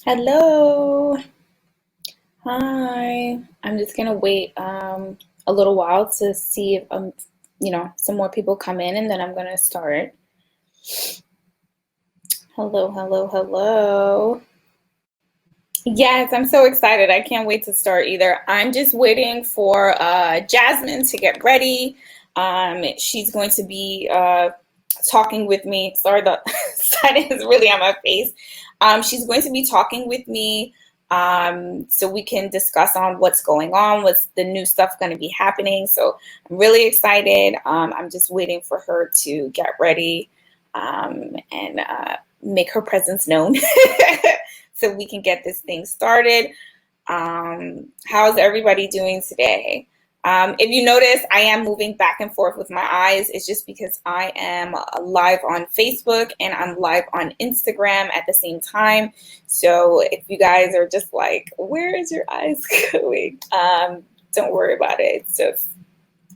Hello. Hi. I'm just gonna wait a little while to see if some more people come in and then I'm gonna start. Hello, hello, hello. Yes, I'm so excited. I can't wait to start either. I'm just waiting for Jasmine to get ready. She's going to be talking with me. Sorry, the sun is really on my face. She's going to be talking with me so we can discuss on what's going on, what's the new stuff going to be happening. So I'm really excited. I'm just waiting for her to get ready and make her presence known so we can get this thing started. How's everybody doing today? If you notice, I am moving back and forth with my eyes. It's just because I am live on Facebook and I'm live on Instagram at the same time. So if you guys are just like, where is your eyes going? Don't worry about it. It's just,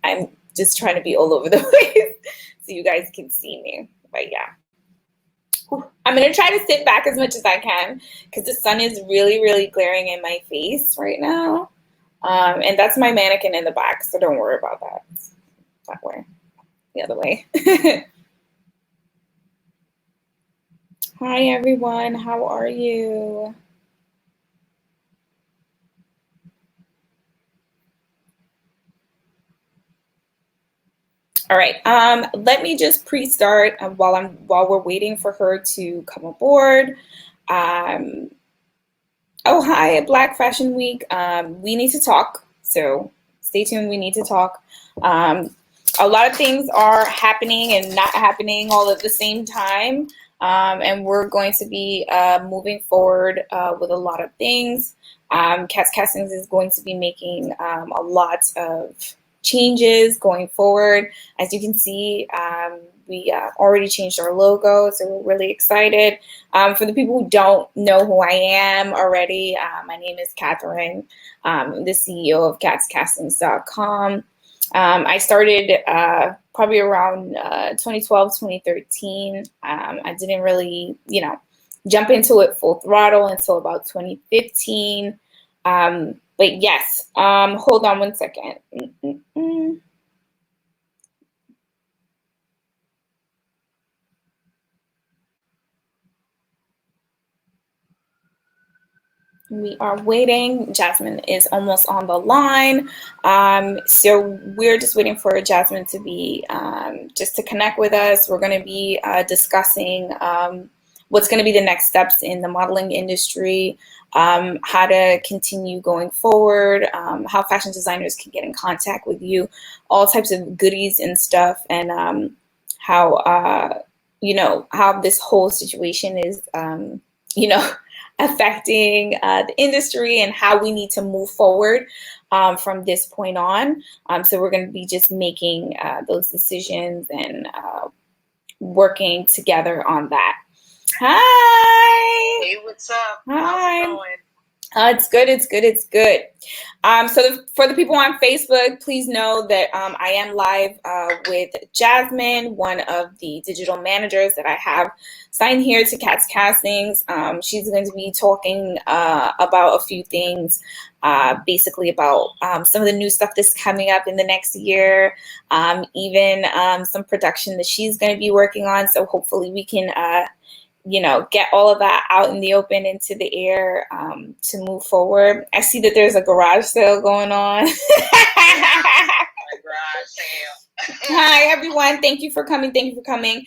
I'm just trying to be all over the place so you guys can see me. But yeah. I'm going to try to sit back as much as I can because the sun is really, really glaring in my face right now. And that's my mannequin in the back, so don't worry about that. It's that way, the other way. Hi, everyone. How are you? All right. Let me just pre-start while we're waiting for her to come aboard. Um, oh, hi, Black Fashion Week. We need to talk, so stay tuned. We need to talk. Um, a lot of things are happening and not happening all at the same time. And we're going to be moving forward with a lot of things. Cats Castings is going to be making a lot of changes going forward. As you can see, we already changed our logo, so we're really excited. For the people who don't know who I am already, my name is Katherin. I'm the CEO of catscastings.com. I started probably around 2012, 2013. I didn't really, jump into it full throttle until about 2015. But yes, hold on one second. We are waiting. Jasmine is almost on the line. So we're just waiting for Jasmine to be just to connect with us. We're going to be discussing what's going to be the next steps in the modeling industry, how to continue going forward, how fashion designers can get in contact with you, all types of goodies and stuff, and how how this whole situation is affecting the industry and how we need to move forward from this point on. So we're going to be just making those decisions and working together on that. Hi. Hey, what's up? Hi. How's it going? It's good. It's good. It's good. For the people on Facebook, please know that I am live with Jasmine, one of the digital managers that I have signed here to Cats Castings. She's going to be talking about a few things, basically about some of the new stuff that's coming up in the next year, even some production that she's going to be working on. So hopefully we can get all of that out in the open into the air to move forward. I see that there's a garage sale going on. Garage sale. Hi, everyone. Thank you for coming. Thank you for coming.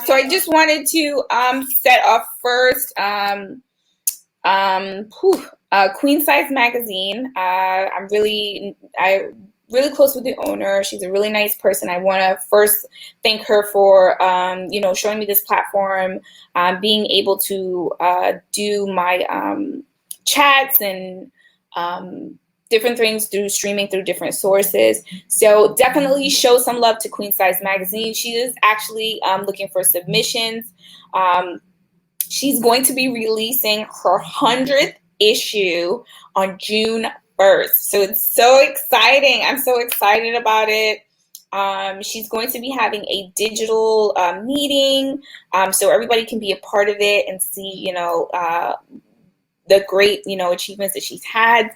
So I just wanted to set off first. Queen Size Magazine. I'm really close with the owner. She's a really nice person. I want to first thank her for, showing me this platform, being able to do my chats and different things through streaming through different sources. So definitely show some love to Queen Size Magazine. She is actually looking for submissions. She's going to be releasing her 100th issue on June 1st. So it's so exciting. I'm so excited about it. She's going to be having a digital meeting so everybody can be a part of it and see, the great, achievements that she's had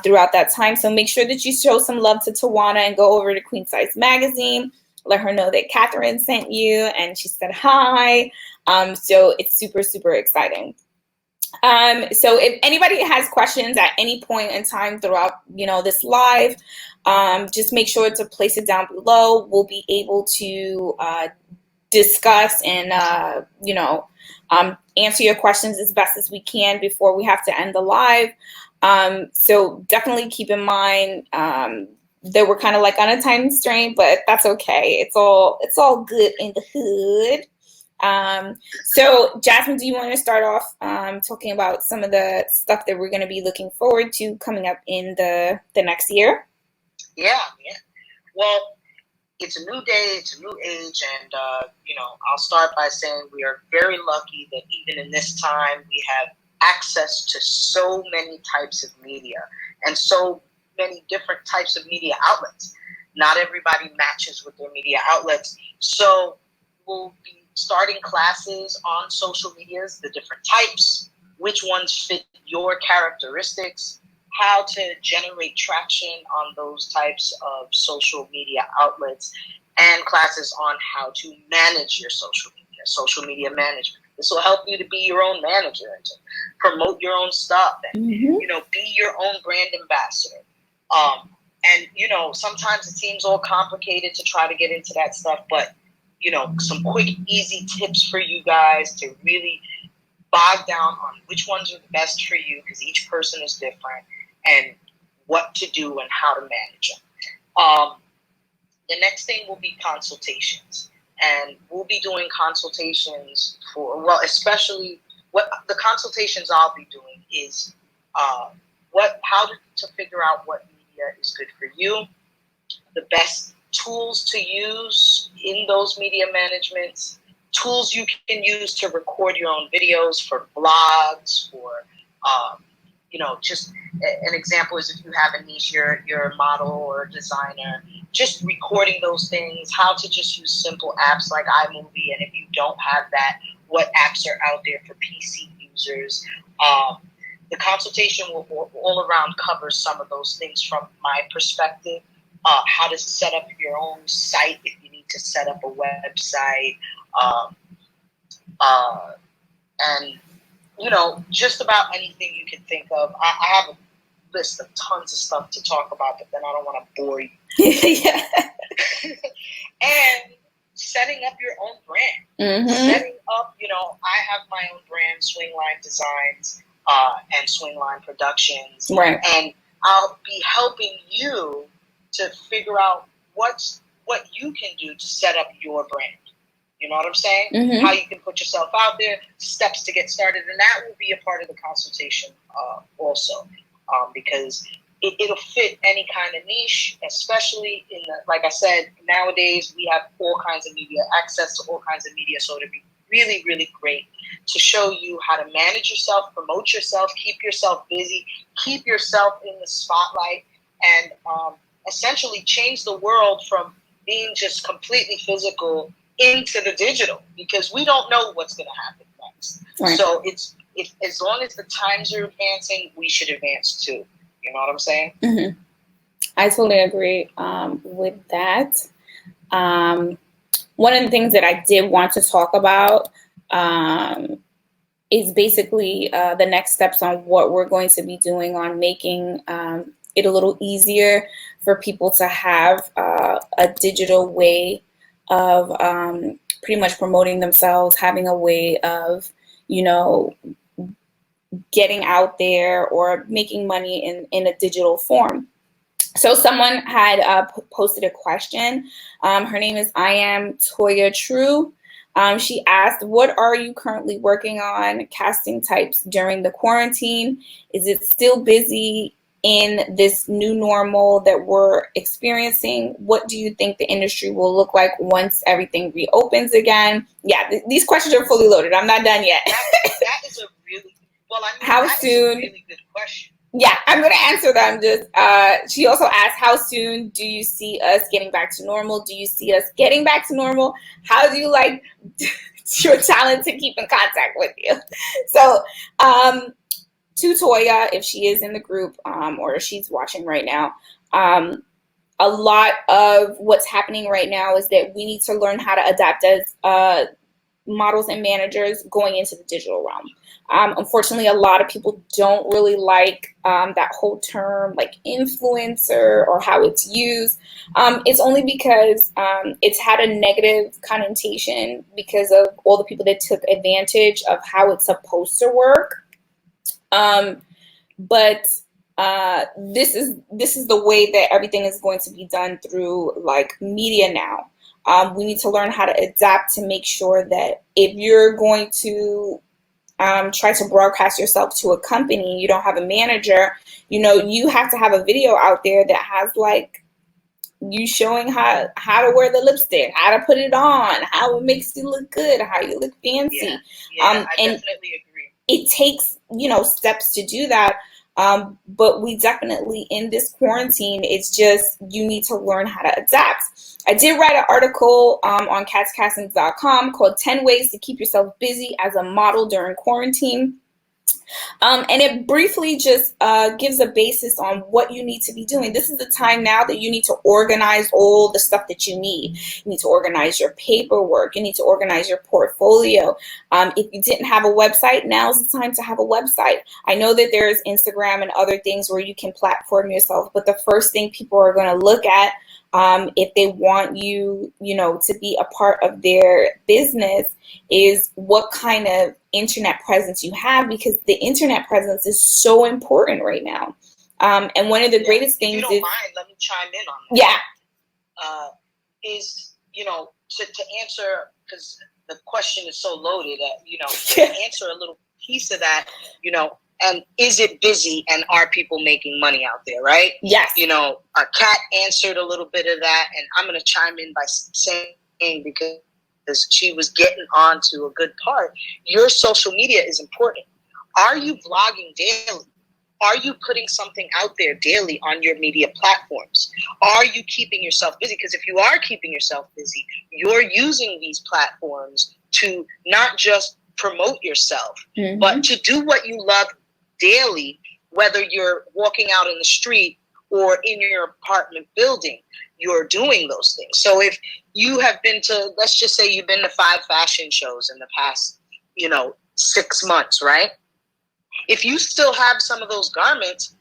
throughout that time. So make sure that you show some love to Tawana and go over to Queen Size Magazine. Let her know that Katherin sent you and she said hi. So it's super, super exciting. So if anybody has questions at any point in time throughout, this live, just make sure to place it down below. We'll be able to discuss and, answer your questions as best as we can before we have to end the live. So definitely keep in mind that we're kind of like on a time strain, but that's okay. It's all good in the hood. So Jasmine, do you want to start off talking about some of the stuff that we're going to be looking forward to coming up in the next year? Yeah. Well, it's a new day, it's a new age, and I'll start by saying we are very lucky that even in this time we have access to so many types of media and so many different types of media outlets. Not everybody matches with their media outlets, so we'll be starting classes on social medias, the different types, which ones fit your characteristics, how to generate traction on those types of social media outlets, and classes on how to manage your social media management. This will help you to be your own manager and to promote your own stuff and, be your own brand ambassador. And, sometimes it seems all complicated to try to get into that stuff, but some quick, easy tips for you guys to really bog down on which ones are the best for you, because each person is different, and what to do and how to manage them. The next thing will be consultations. And we'll be doing consultations especially what the consultations I'll be doing is how to figure out what media is good for you, the best tools to use in those media managements, tools you can use to record your own videos for blogs, for just an example is if you have a niche, you're a model or a designer, just recording those things, how to just use simple apps like iMovie, and if you don't have that, what apps are out there for PC users. The consultation will all around cover some of those things from my perspective. How to set up your own site if you need to set up a website, and just about anything you can think of. I have a list of tons of stuff to talk about, but then I don't want to bore you. Yeah. And setting up your own brand. Setting up, I have my own brand, Swingline Designs and Swingline Productions. Right. And I'll be helping you to figure out what you can do to set up your brand. You know what I'm saying? How you can put yourself out there, steps to get started, and that will be a part of the consultation also, because it'll fit any kind of niche, especially like I said, nowadays we have all kinds of media, access to all kinds of media, so it'd be really, really great to show you how to manage yourself, promote yourself, keep yourself busy, keep yourself in the spotlight, and essentially change the world from being just completely physical into the digital, because we don't know what's going to happen next. Right. So it's as long as the times are advancing, we should advance too. You know what I'm saying? I totally agree with that. One of the things that I did want to talk about is basically the next steps on what we're going to be doing on making it a little easier for people to have a digital way of pretty much promoting themselves, having a way of, getting out there or making money in a digital form. So someone had posted a question. Her name is I am Toya True. She asked, what are you currently working on casting types during the quarantine? Is it still busy in this new normal that we're experiencing? What do you think the industry will look like once everything reopens again? Yeah, these questions are fully loaded. I'm not done yet. That is a really, how soon? Is a really good question. Yeah, I'm going to answer them. She also asked, how soon do you see us getting back to normal? Do you see us getting back to normal? How do you like your talent to keep in contact with you? So, to Toya, if she is in the group, or if she's watching right now, a lot of what's happening right now is that we need to learn how to adapt as models and managers going into the digital realm. Unfortunately, a lot of people don't really like that whole term, like influencer, or how it's used. It's only because it's had a negative connotation because of all the people that took advantage of how it's supposed to work. But this is the way that everything is going to be done through like media now. We need to learn how to adapt to make sure that if you're going to try to broadcast yourself to a company, you don't have a manager, you have to have a video out there that has like you showing how to wear the lipstick, how to put it on, how it makes you look good, how you look fancy. I definitely agree. It takes, steps to do that. But we definitely, in this quarantine, it's just, you need to learn how to adapt. I did write an article on catscastings.com called 10 Ways to Keep Yourself Busy as a Model During Quarantine. And it briefly just gives a basis on what you need to be doing. This is the time now that you need to organize all the stuff that you need. You need to organize your paperwork. You need to organize your portfolio. If you didn't have a website, now's the time to have a website. I know that there's Instagram and other things where you can platform yourself, but the first thing people are going to look at if they want you, to be a part of their business is what kind of internet presence you have, because the internet presence is so important right now. And one of the greatest things, if you don't mind, let me chime in on that. Is, to answer, because the question is so loaded, to answer a little piece of that, and is it busy and are people making money out there, right? Yes. Kat answered a little bit of that, and I'm going to chime in by saying, because she was getting on to a good part, your social media is important. Are you vlogging daily? Are you putting something out there daily on your media platforms? Are you keeping yourself busy? Because if you are keeping yourself busy, you're using these platforms to not just promote yourself, but to do what you love daily, whether you're walking out in the street or in your apartment building, you're doing those things. So if you have been to, let's just say you've been to 5 fashion shows in the past, 6 months, right? If you still have some of those garments,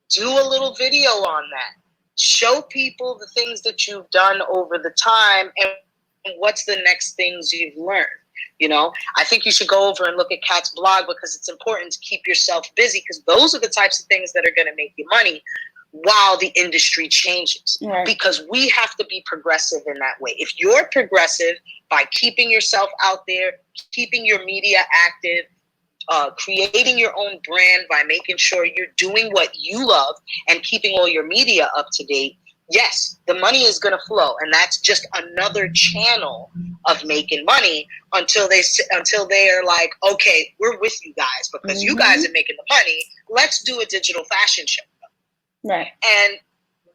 do a little video on that. Show people the things that you've done over the time and what's the next things you've learned. I think you should go over and look at Kat's blog, because it's important to keep yourself busy, because those are the types of things that are going to make you money while the industry changes. Right. Because we have to be progressive in that way. If you're progressive by keeping yourself out there, keeping your media active, creating your own brand by making sure you're doing what you love and keeping all your media up to date, yes, the money is going to flow, and that's just another channel of making money until they are like, okay, we're with you guys because you guys are making the money. Let's do a digital fashion show. Right. And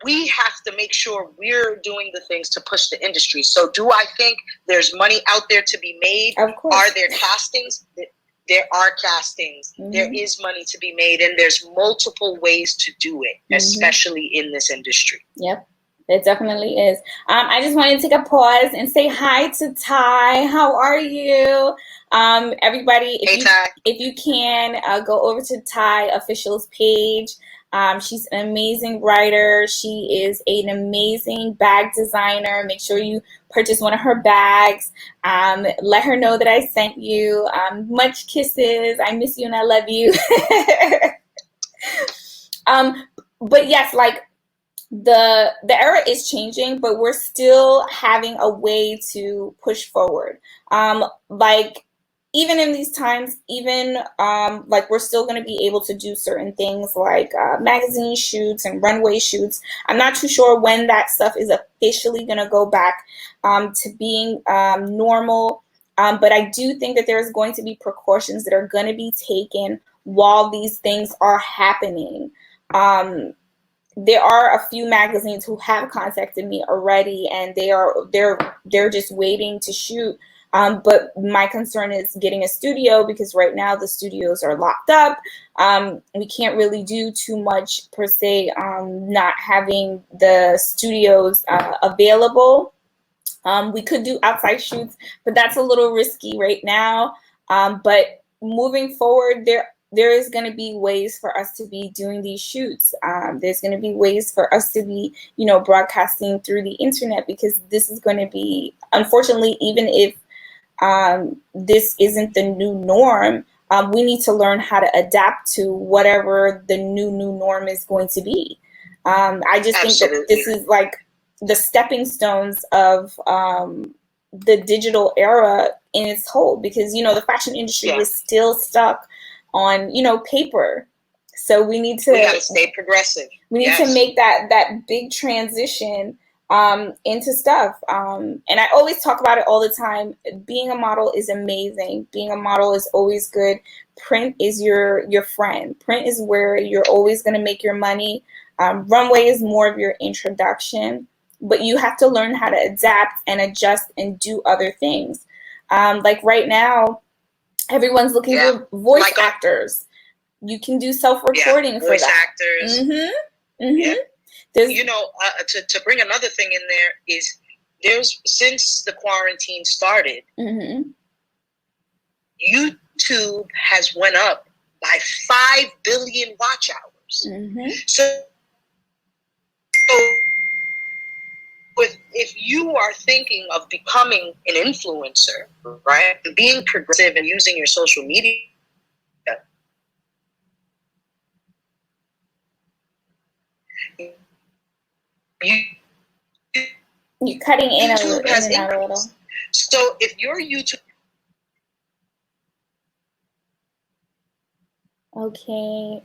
we have to make sure we're doing the things to push the industry. So do I think there's money out there to be made? Of course. Are there castings? There are castings. There is money to be made, and there's multiple ways to do it, especially in this industry. Yep, it definitely is. I just wanted to take a pause and say hi to Ty. How are you? Everybody, if you can, go over to Ty Official's page. She's an amazing writer. She is an amazing bag designer. Make sure you purchase one of her bags. Let her know that I sent you. Much kisses. I miss you and I love you. But yes, like the era is changing, but we're still having a way to push forward. Like even in these times, like we're still going to be able to do certain things like magazine shoots and runway shoots. I'm not too sure when that stuff is officially going to go back to being normal. But I do think that there's going to be precautions that are going to be taken while these things are happening. There are a few magazines who have contacted me already, and they're just waiting to shoot But my concern is getting a studio, because right now the studios are locked up. We can't really do too much per se, not having the studios available. We could do outside shoots, but that's a little risky right now. But moving forward, there is going to be ways for us to be doing these shoots. There's going to be ways for us to be, broadcasting through the internet, because this is going to be, unfortunately, even if this isn't the new norm, we need to learn how to adapt to whatever the new norm is going to be. I just think that this is like the stepping stones of the digital era in its whole, because the fashion industry is still stuck on paper. So we got to stay progressive. We need to make that big transition into stuff. And I always talk about it all the time. Being a model is amazing. Being a model is always good. Print is your friend. Print is where you're always going to make your money. Runway is more of your introduction, but you have to learn how to adapt and adjust and do other things. Like right now, everyone's looking for voice actors. You can do self-recording for that. Voice actors. Mm-hmm. Mm-hmm. Yeah. To bring another thing in there is, since the quarantine started, YouTube has went up by 5 billion watch hours. So if you are thinking of becoming an influencer, right, and being progressive and using your social media, you're cutting in and out a little. So if your YouTube, okay,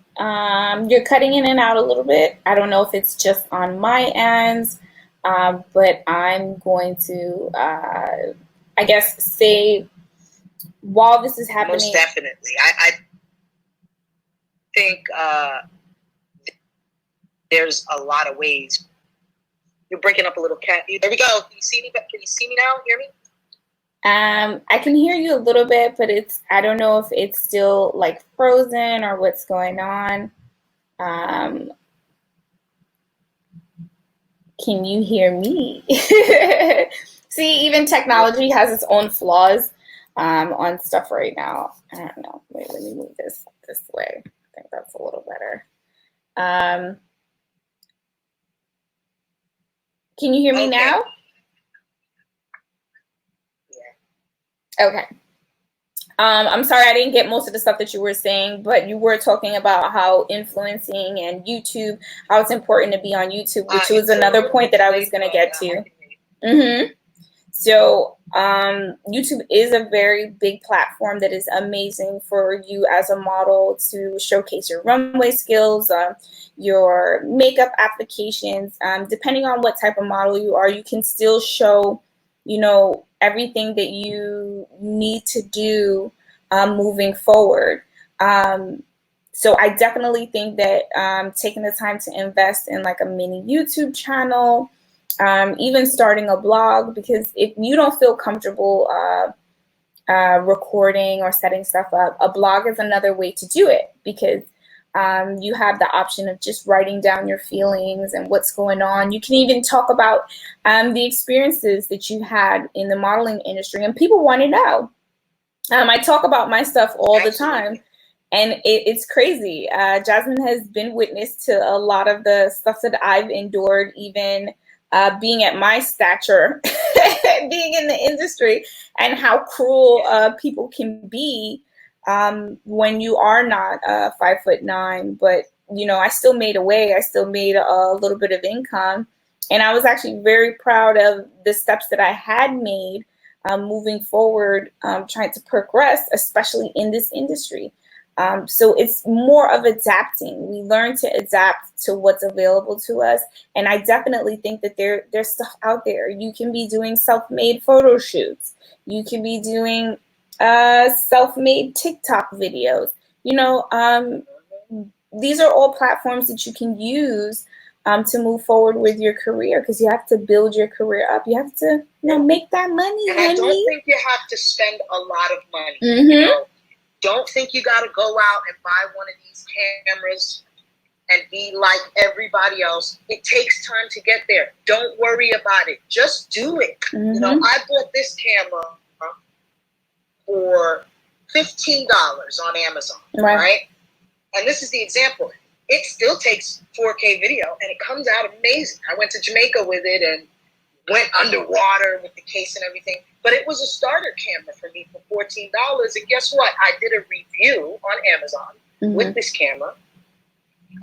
you're cutting in and out a little bit. I don't know if it's just on my end, but I'm going to, I guess, say while this is happening. Most definitely, I think there's a lot of ways. You're breaking up a little, Kat. There we go. Can you see me? Can you see me now? Hear me? I can hear you a little bit, but I don't know if it's still like frozen or what's going on. Can you hear me? See, even technology has its own flaws on stuff right now. I don't know. Wait, let me move this way. I think that's a little better. Can you hear me now? Yeah. Okay. I'm sorry I didn't get most of the stuff that you were saying, but you were talking about how influencing and YouTube, how it's important to be on YouTube, which was another point that I was going to get to. So YouTube is a very big platform that is amazing for you as a model to showcase your runway skills, your makeup applications. Depending on what type of model you are, you can still show, everything that you need to do moving forward. So I definitely think that taking the time to invest in like a mini YouTube channel, even starting a blog, because if you don't feel comfortable recording or setting stuff up, a blog is another way to do it, because you have the option of just writing down your feelings and what's going on. You can even talk about the experiences that you had in the modeling industry, and people want to know. I talk about my stuff all the time, and it's crazy. Jasmine has been witness to a lot of the stuff that I've endured, even being at my stature, being in the industry, and how cruel people can be when you are not 5'9". But I still made a way. I still made a little bit of income, and I was actually very proud of the steps that I had made moving forward, trying to progress, especially in this industry. So it's more of adapting. We learn to adapt to what's available to us. And I definitely think that there's stuff out there. You can be doing self-made photo shoots. You can be doing self-made TikTok videos. These are all platforms that you can use to move forward with your career, because you have to build your career up. You have to, make that money, and honey. I don't think you have to spend a lot of money. Mm-hmm. Don't think you got to go out and buy one of these cameras and be like everybody else. It takes time to get there. Don't worry about it. Just do it. Mm-hmm. I bought this camera for $15 on Amazon, right? And this is the example. It still takes 4K video, and it comes out amazing. I went to Jamaica with it and went underwater with the case and everything. But it was a starter camera for me for $14. And guess what? I did a review on Amazon with this camera,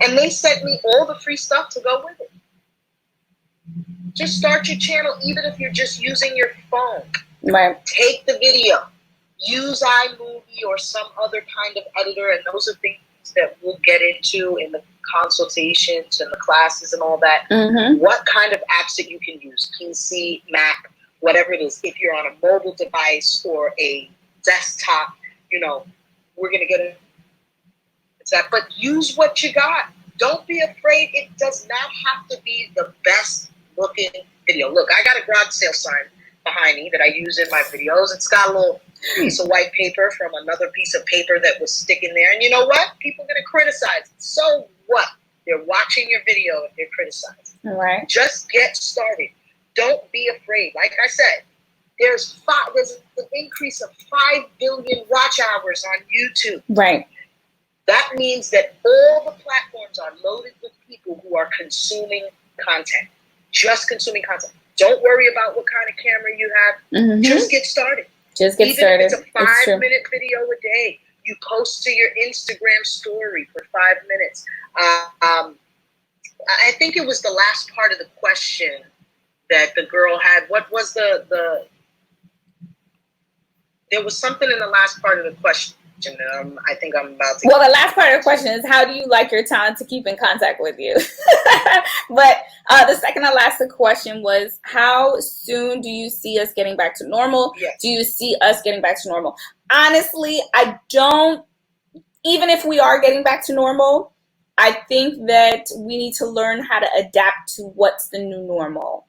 and they sent me all the free stuff to go with it. Just start your channel, even if you're just using your phone. Right. Take the video. Use iMovie or some other kind of editor, and those are things that we'll get into in the consultations and the classes and all that. What kind of apps that you can use, PC, Mac, whatever it is. If you're on a mobile device or a desktop, we're going to get into that. But use what you got. Don't be afraid. It does not have to be the best looking video. Look, I got a garage sale sign behind me that I use in my videos. It's got a little piece of white paper from another piece of paper that was sticking there. And you know what? People are going to criticize it. So what? They're watching your video and they're criticizing. Right. Just get started. Don't be afraid. Like I said, there's an increase of 5 billion watch hours on YouTube. Right. That means that all the platforms are loaded with people who are consuming content. Just consuming content. Don't worry about what kind of camera you have. Just get started. Just get started. Even if it's a 5-minute video a day, you post to your Instagram story for 5 minutes. I think it was the last part of the question that the girl had. What was there was something in the last part of the question. I think I'm about to. Well, the last part of the question is, how do you like your talent to keep in contact with you? But the second to last question was, how soon do you see us getting back to normal? Yes. Do you see us getting back to normal? Honestly, I don't. Even if we are getting back to normal, I think that we need to learn how to adapt to what's the new normal.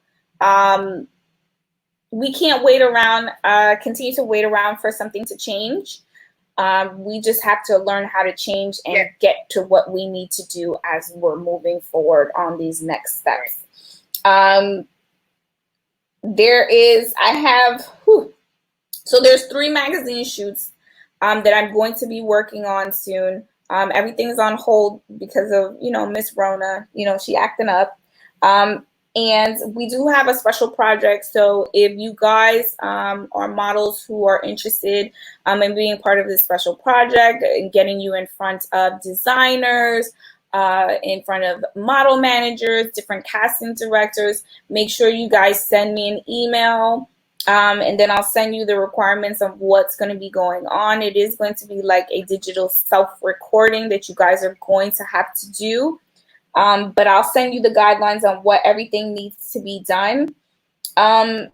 We can't wait around, continue to wait around for something to change. We just have to learn how to change and get to what we need to do as we're moving forward on these next steps. So there's 3 magazine shoots that I'm going to be working on soon. Everything's on hold because of, Miss Rona, she acting up. And we do have a special project. So if you guys are models who are interested in being part of this special project and getting you in front of designers, in front of model managers, different casting directors, make sure you guys send me an email. And then I'll send you the requirements of what's going to be going on. It is going to be like a digital self-recording that you guys are going to have to do. But I'll send you the guidelines on what everything needs to be done. And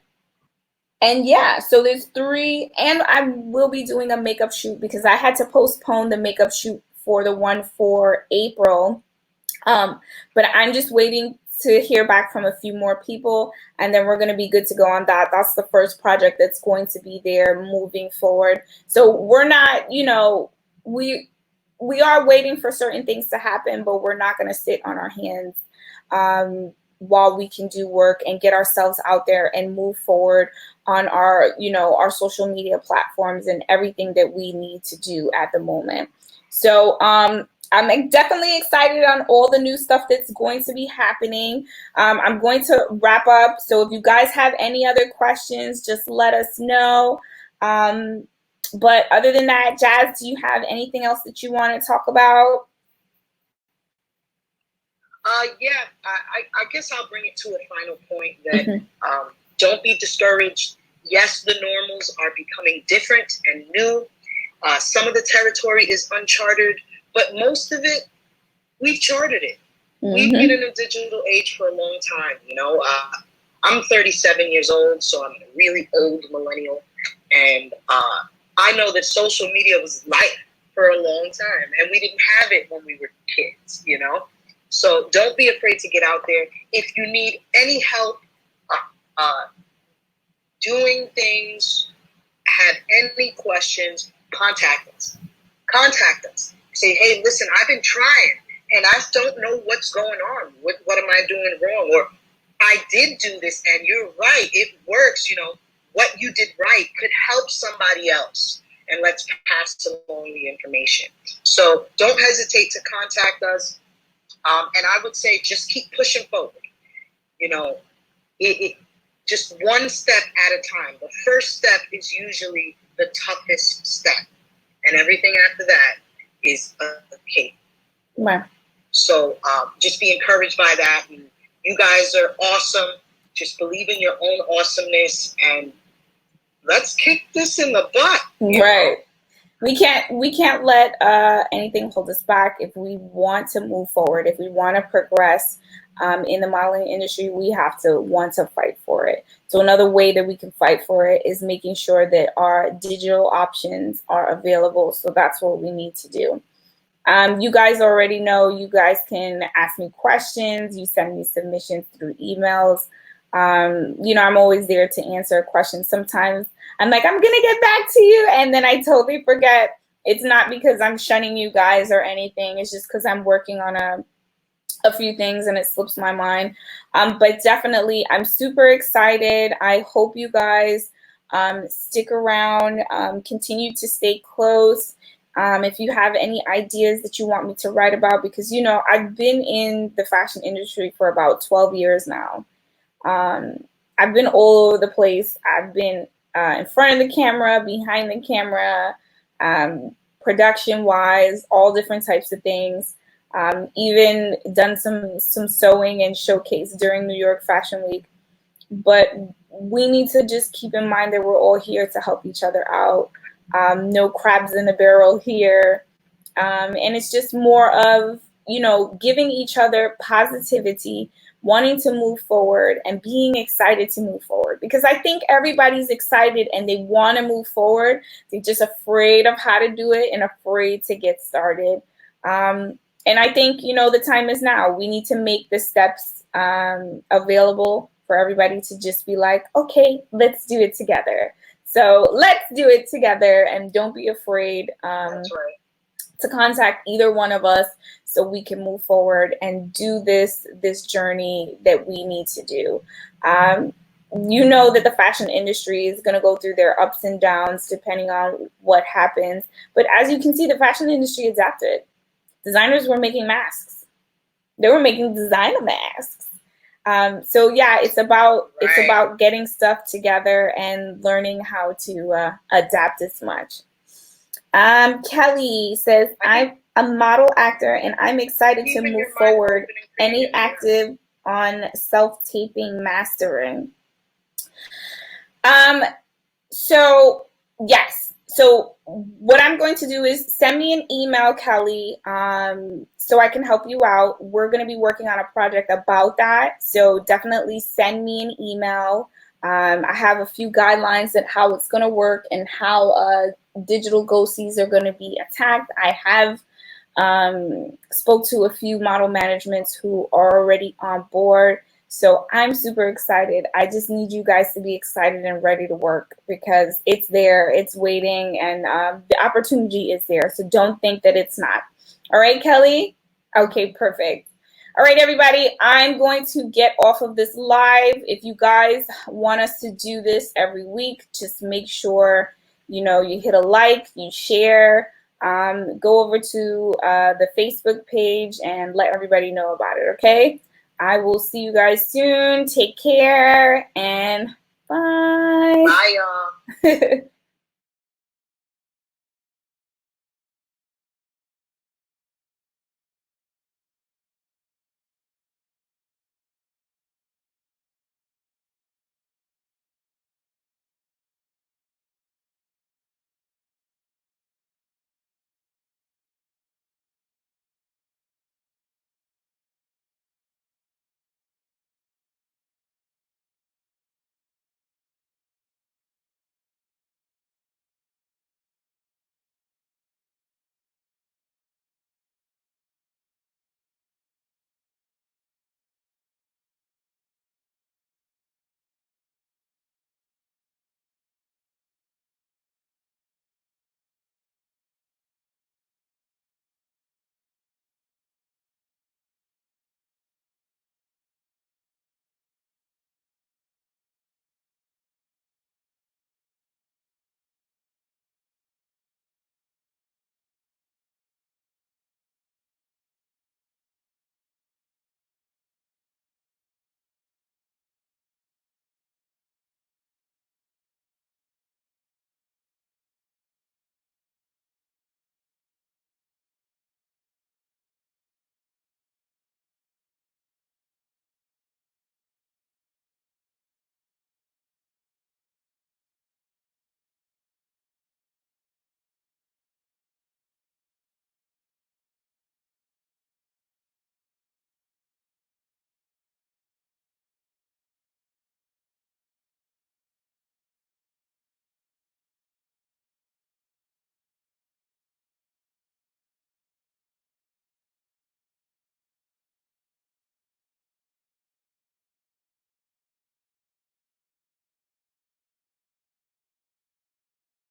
yeah, so there's 3, and I will be doing a makeup shoot because I had to postpone the makeup shoot for the one for April. But I'm just waiting to hear back from a few more people, and then we're going to be good to go on that. That's the first project that's going to be there moving forward. So we're not, we are waiting for certain things to happen, but we're not going to sit on our hands while we can do work and get ourselves out there and move forward on our, our social media platforms and everything that we need to do at the moment. So I'm definitely excited on all the new stuff that's going to be happening. I'm going to wrap up. So if you guys have any other questions, just let us know. But other than that, Jazz, do you have anything else that you want to talk about? I guess I'll bring it to a final point that don't be discouraged. Yes, the normals are becoming different and new. Some of the territory is uncharted, but most of it, we've charted it. We've been in a digital age for a long time. I'm 37 years old, so I'm a really old millennial. And I know that social media was life for a long time, and we didn't have it when we were kids, So don't be afraid to get out there. If you need any help doing things, have any questions, contact us. Contact us. Say, hey, listen, I've been trying and I don't know what's going on. What am I doing wrong? Or I did do this and you're right. It works. What you did right could help somebody else. And let's pass along the information. So don't hesitate to contact us. And I would say just keep pushing forward. Just one step at a time. The first step is usually the toughest step. And everything after that is a cake. Wow. So just be encouraged by that. And you guys are awesome. Just believe in your own awesomeness and let's kick this in the butt. Right. We can't let anything hold us back. If we want to move forward, if we want to progress in the modeling industry, we have to want to fight for it. So another way that we can fight for it is making sure that our digital options are available. So that's what we need to do. You guys already know, you guys can ask me questions. You send me submissions through emails. I'm always there to answer questions. Sometimes I'm like, I'm going to get back to you. And then I totally forget. It's not because I'm shunning you guys or anything. It's just because I'm working on a few things and it slips my mind. But definitely, I'm super excited. I hope you guys stick around, continue to stay close. If you have any ideas that you want me to write about, because, I've been in the fashion industry for about 12 years now. I've been all over the place. I've been in front of the camera, behind the camera, production-wise, all different types of things. Even done some sewing and showcase during New York Fashion Week. But we need to just keep in mind that we're all here to help each other out. No crabs in the barrel here. And it's just more of, giving each other positivity, wanting to move forward and being excited to move forward. Because I think everybody's excited and they want to move forward. They're just afraid of how to do it and afraid to get started. And I think, the time is now. We need to make the steps available for everybody to just be like, okay, let's do it together. So let's do it together and don't be afraid That's right. to contact either one of us so we can move forward and do this journey that we need to do. That the fashion industry is going to go through their ups and downs depending on what happens. But as you can see, the fashion industry adapted. Designers were making masks. They were making designer masks. So yeah, it's about getting stuff together and learning how to adapt as much. Kelly says, I'm a model actor and I'm excited to move forward. Any active on self-taping mastering? So yes. So what I'm going to do is send me an email, Kelly, so I can help you out. We're going to be working on a project about that. So definitely send me an email. I have a few guidelines on how it's going to work and how digital ghosties are going to be attacked. I have spoke to a few model managements who are already on board. So I'm super excited. I just need you guys to be excited and ready to work because it's there, it's waiting, and the opportunity is there. So don't think that it's not. All right, Kelly? Okay, perfect. All right, everybody, I'm going to get off of this live. If you guys want us to do this every week, just make sure, you hit a like, you share, go over to the Facebook page and let everybody know about it, okay? I will see you guys soon. Take care and bye. Bye, y'all.